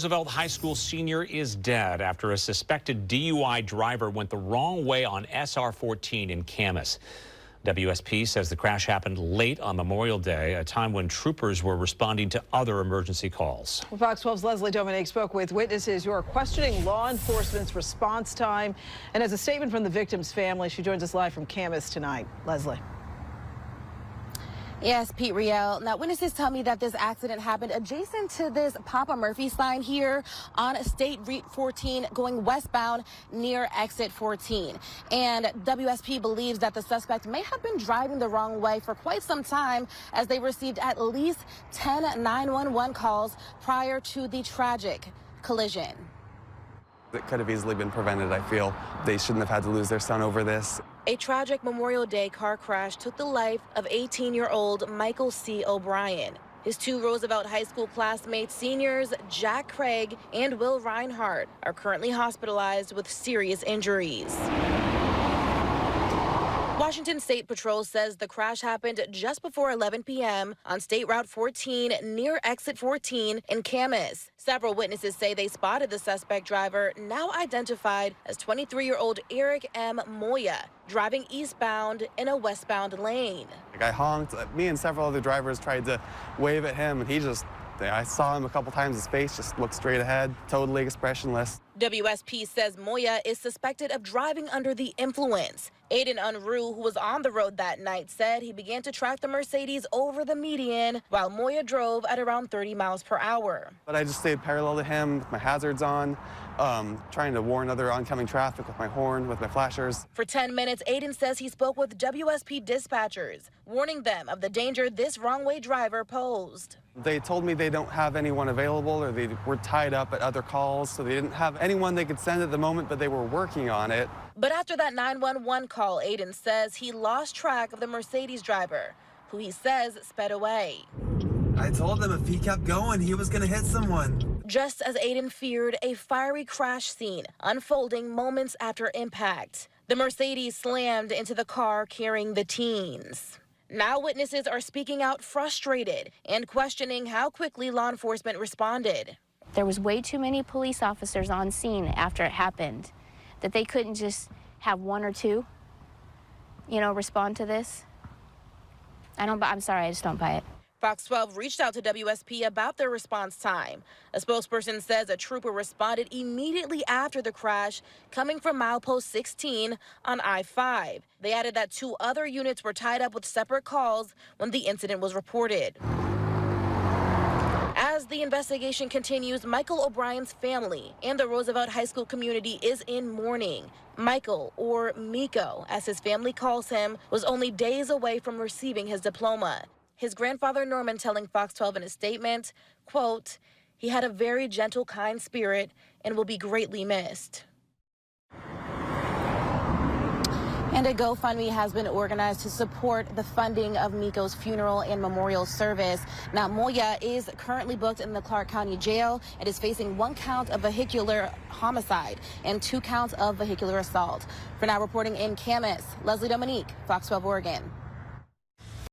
Roosevelt High School senior is dead after a suspected DUI driver went the wrong way on SR 14 in Camas. WSP says the crash happened late on Memorial Day, a time when troopers were responding to other emergency calls. Well, Fox 12's Leslie Dominique spoke with witnesses who are questioning law enforcement's response time. And as a statement from the victim's family, she joins us live from Camas tonight. Leslie. Yes, Pete Riel. Now, witnesses tell me that this accident happened adjacent to this Papa Murphy sign here on State Route 14 going westbound near exit 14. And WSP believes that the suspect may have been driving the wrong way for quite some time as they received at least 10 911 calls prior to the tragic collision. It could have easily been prevented, I feel. They shouldn't have had to lose their son over this. A tragic Memorial Day car crash took the life of 18-year-old Michael C. O'Brien. His two Roosevelt High School classmates, seniors Jack Craig and Will Reinhardt, are currently hospitalized with serious injuries. Washington State Patrol says the crash happened just before 11 p.m. on State Route 14 near exit 14 in Camas. Several witnesses say they spotted the suspect driver, now identified as 23-year-old Eric M. Moya, driving eastbound in a westbound lane. I honked. Me and several other drivers tried to wave at him, and I saw him a couple times. His face just looked straight ahead, totally expressionless. WSP says Moya is suspected of driving under the influence. Aiden Unruh, who was on the road that night, said he began to track the Mercedes over the median while Moya drove at around 30 miles per hour. But I just stayed parallel to him with my hazards on, trying to warn other oncoming traffic with my horn, with my flashers. For 10 minutes, Aiden says he spoke with WSP dispatchers, warning them of the danger this wrong-way driver posed. They told me they don't have anyone available, or they were tied up at other calls, so they didn't have anyone they could send at the moment, but they were working on it. But after that 911 call, Aiden says he lost track of the Mercedes driver, who he says sped away. I told him if he kept going, he was going to hit someone. Just as Aiden feared, a fiery crash scene unfolding moments after impact. The Mercedes slammed into the car carrying the teens. Now witnesses are speaking out frustrated and questioning how quickly law enforcement responded. There was way too many police officers on scene after it happened, that they couldn't just have one or two, respond to this. I'm sorry, I just don't buy it. Fox 12 reached out to WSP about their response time. A spokesperson says a trooper responded immediately after the crash, coming from milepost 16 on I-5. They added that 2 other units were tied up with separate calls when the incident was reported. As the investigation continues, Michael O'Brien's family and the Roosevelt High School community is in mourning. Michael, or Miko, as his family calls him, was only days away from receiving his diploma. His grandfather, Norman, telling Fox 12 in a statement, quote, "He had a very gentle, kind spirit and will be greatly missed." And a GoFundMe has been organized to support the funding of Miko's funeral and memorial service. Now, Moya is currently booked in the Clark County Jail and is facing 1 count of vehicular homicide and 2 counts of vehicular assault. For now, reporting in Camas, Leslie Dominique, Fox 12 Oregon.